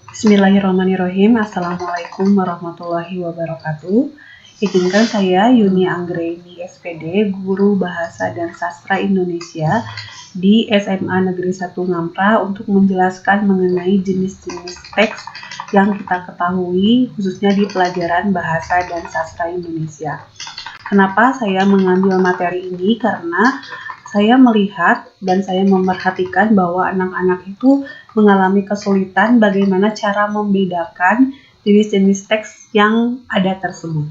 Bismillahirrahmanirrahim. Assalamualaikum warahmatullahi wabarakatuh. Izinkan saya Yuni Anggraini SPD, Guru Bahasa dan Sastra Indonesia di SMA Negeri 1 Ngamra untuk menjelaskan mengenai jenis-jenis teks yang kita ketahui khususnya di pelajaran Bahasa dan Sastra Indonesia. Kenapa saya mengambil materi ini? Karena saya melihat dan saya memerhatikan bahwa anak-anak itu mengalami kesulitan bagaimana cara membedakan jenis-jenis teks yang ada tersebut.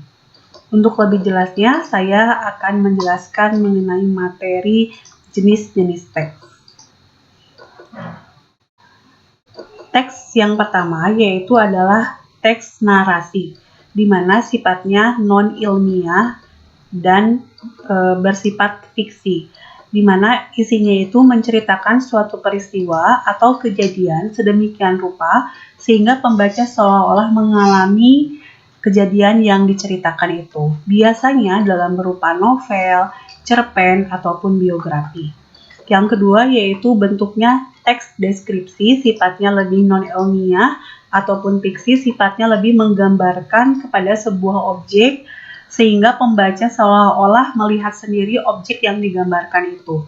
Untuk lebih jelasnya, saya akan menjelaskan mengenai materi jenis-jenis teks. Teks yang pertama yaitu adalah teks narasi, di mana sifatnya non-ilmiah dan bersifat fiksi, di mana isinya itu menceritakan suatu peristiwa atau kejadian sedemikian rupa sehingga pembaca seolah-olah mengalami kejadian yang diceritakan itu. Biasanya dalam berupa novel, cerpen, ataupun biografi. Yang kedua yaitu bentuknya teks deskripsi, sifatnya lebih non-ilmiah, ataupun fiksi, sifatnya lebih menggambarkan kepada sebuah objek sehingga pembaca seolah-olah melihat sendiri objek yang digambarkan itu.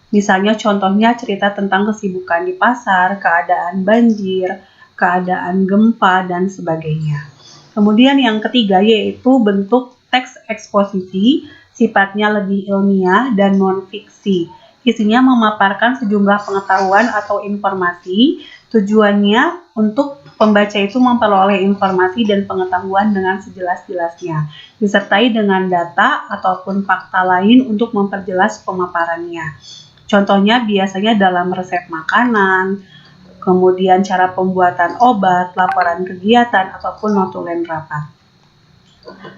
Misalnya contohnya cerita tentang kesibukan di pasar, keadaan banjir, keadaan gempa, dan sebagainya. Kemudian yang ketiga yaitu bentuk teks eksposisi, sifatnya lebih ilmiah dan non-fiksi. Isinya memaparkan sejumlah pengetahuan atau informasi, tujuannya untuk pembaca itu memperoleh informasi dan pengetahuan dengan sejelas-jelasnya, disertai dengan data ataupun fakta lain untuk memperjelas pemaparannya. Contohnya biasanya dalam resep makanan, kemudian cara pembuatan obat, laporan kegiatan, ataupun notulen rapat.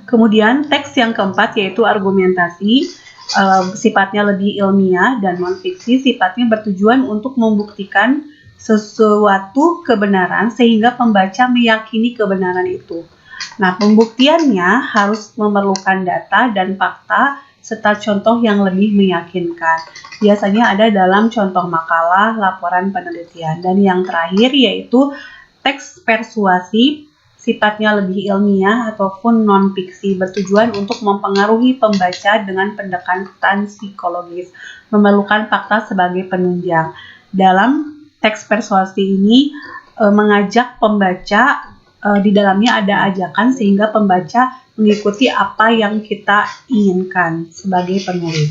Kemudian teks yang keempat yaitu argumentasi, sifatnya lebih ilmiah dan non-fiksi, sifatnya bertujuan untuk membuktikan sesuatu kebenaran sehingga pembaca meyakini kebenaran itu. Nah, pembuktiannya harus memerlukan data dan fakta serta contoh yang lebih meyakinkan. Biasanya ada dalam contoh makalah, laporan penelitian. Dan yang terakhir yaitu teks persuasif, sifatnya lebih ilmiah ataupun non-fiksi, bertujuan untuk mempengaruhi pembaca dengan pendekatan psikologis, memerlukan fakta sebagai penunjang. Dalam teks persuasi ini mengajak pembaca, di dalamnya ada ajakan sehingga pembaca mengikuti apa yang kita inginkan sebagai penulis.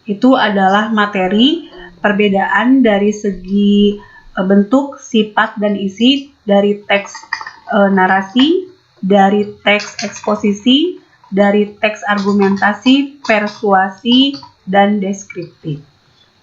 Itu adalah materi perbedaan dari segi bentuk, sifat, dan isi dari teks narasi, dari teks eksposisi, dari teks argumentasi, persuasi, dan deskriptif.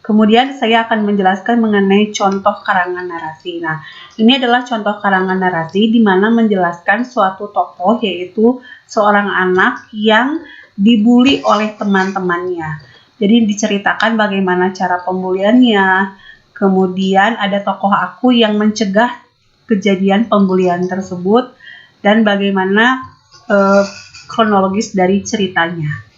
Kemudian saya akan menjelaskan mengenai contoh karangan narasi. Nah, ini adalah contoh karangan narasi di mana menjelaskan suatu tokoh yaitu seorang anak yang dibully oleh teman-temannya. Jadi diceritakan bagaimana cara pembuliannya, kemudian ada tokoh aku yang mencegah kejadian pembulian tersebut, dan bagaimana kronologis dari ceritanya.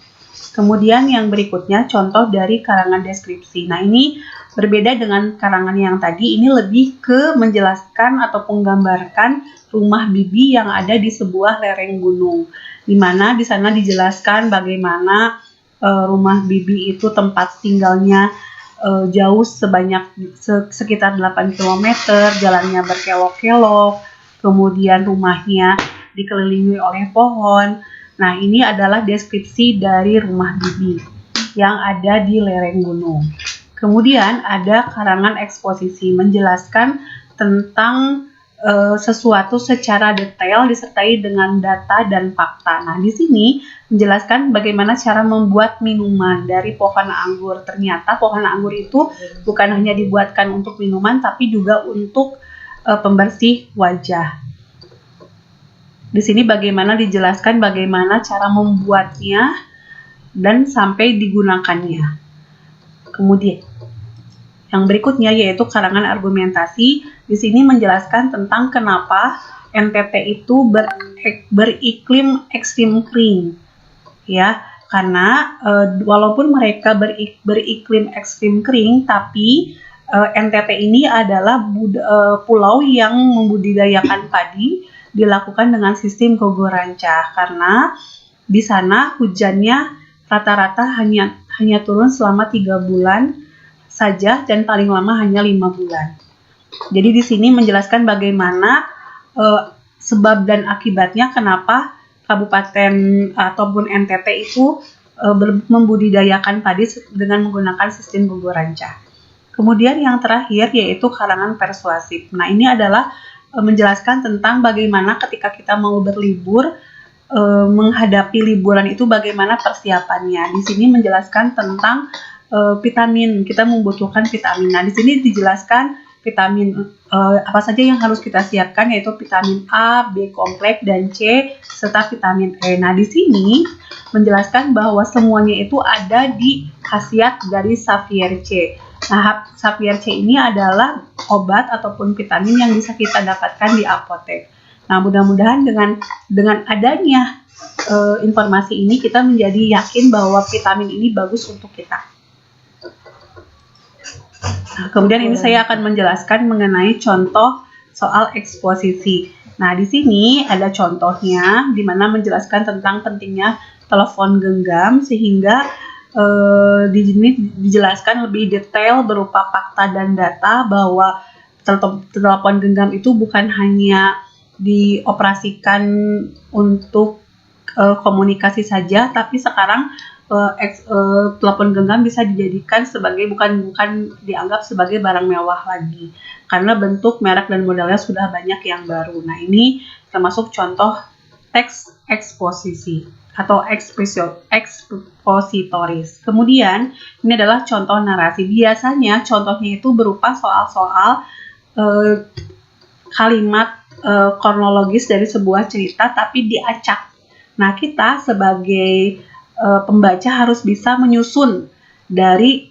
Kemudian yang berikutnya contoh dari karangan deskripsi. Nah, ini berbeda dengan karangan yang tadi, ini lebih ke menjelaskan atau menggambarkan rumah bibi yang ada di sebuah lereng gunung. Di mana di sana dijelaskan bagaimana rumah bibi itu tempat tinggalnya jauh sekitar 8 km, jalannya berkelok-kelok, kemudian rumahnya dikelilingi oleh pohon. Nah, ini adalah deskripsi dari rumah bibi yang ada di lereng gunung. Kemudian ada karangan eksposisi menjelaskan tentang sesuatu secara detail disertai dengan data dan fakta. Nah, di sini menjelaskan bagaimana cara membuat minuman dari pohon anggur. Ternyata pohon anggur itu bukan hanya dibuatkan untuk minuman, tapi juga untuk pembersih wajah. Di sini bagaimana dijelaskan bagaimana cara membuatnya dan sampai digunakannya. Kemudian yang berikutnya yaitu karangan argumentasi. Di sini menjelaskan tentang kenapa NTT itu beriklim ekstrim kering. Ya, karena walaupun mereka beriklim ekstrim kering, tapi NTT ini adalah pulau yang membudidayakan padi dilakukan dengan sistem gogoranca, karena di sana hujannya rata-rata hanya turun selama 3 bulan saja dan paling lama hanya 5 bulan. Jadi di sini menjelaskan bagaimana sebab dan akibatnya kenapa kabupaten ataupun NTT itu membudidayakan padi dengan menggunakan sistem gogoranca. Kemudian yang terakhir yaitu karangan persuasif. Nah, ini adalah menjelaskan tentang bagaimana ketika kita mau berlibur, menghadapi liburan itu bagaimana persiapannya. Di sini menjelaskan tentang vitamin, kita membutuhkan vitamin. Nah, di sini dijelaskan vitamin apa saja yang harus kita siapkan, yaitu vitamin A, B kompleks, dan C, serta vitamin E. Nah, di sini menjelaskan bahwa semuanya itu ada di khasiat dari Saphir C. Nah, Saphir C ini adalah obat ataupun vitamin yang bisa kita dapatkan di apotek. Nah, mudah-mudahan dengan adanya informasi ini kita menjadi yakin bahwa vitamin ini bagus untuk kita. Nah, kemudian ini saya akan menjelaskan mengenai contoh soal eksposisi. Nah, di sini ada contohnya di mana menjelaskan tentang pentingnya telepon genggam, sehingga di sini dijelaskan lebih detail berupa fakta dan data bahwa telepon genggam itu bukan hanya dioperasikan untuk komunikasi saja, tapi sekarang telepon genggam bisa dijadikan sebagai bukan dianggap sebagai barang mewah lagi, karena bentuk, merek, dan modelnya sudah banyak yang baru. Nah, ini termasuk contoh teks eksposisi atau ekspositoris. Kemudian ini adalah contoh narasi. Biasanya contohnya itu berupa soal-soal kalimat kronologis dari sebuah cerita tapi diacak. Nah, kita sebagai pembaca harus bisa menyusun dari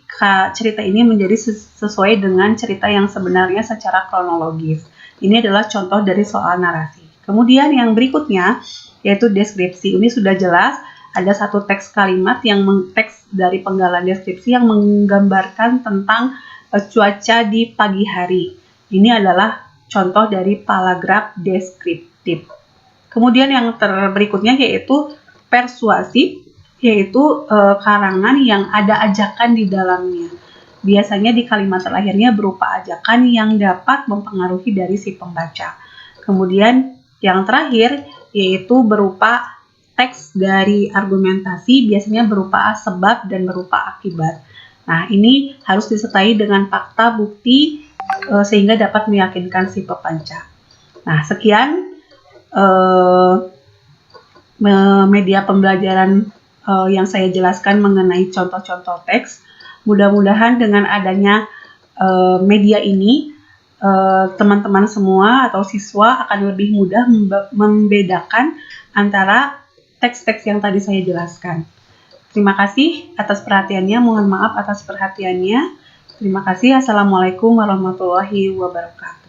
cerita ini menjadi sesuai dengan cerita yang sebenarnya secara kronologis. Ini adalah contoh dari soal narasi. Kemudian yang berikutnya yaitu deskripsi. Ini sudah jelas, ada satu teks kalimat teks dari penggalan deskripsi yang menggambarkan tentang cuaca di pagi hari. Ini adalah contoh dari paragraf deskriptif. Kemudian yang berikutnya yaitu persuasif, yaitu karangan yang ada ajakan di dalamnya. Biasanya di kalimat terakhirnya berupa ajakan yang dapat mempengaruhi dari si pembaca. Kemudian yang terakhir yaitu berupa teks dari argumentasi, biasanya berupa sebab dan berupa akibat. Nah, ini harus disertai dengan fakta, bukti, sehingga dapat meyakinkan si pembaca. Nah, sekian media pembelajaran yang saya jelaskan mengenai contoh-contoh teks. Mudah-mudahan dengan adanya media ini, teman-teman semua atau siswa akan lebih mudah membedakan antara teks-teks yang tadi saya jelaskan. Terima kasih atas perhatiannya, mohon maaf atas perhatiannya. Terima kasih. Assalamualaikum warahmatullahi wabarakatuh.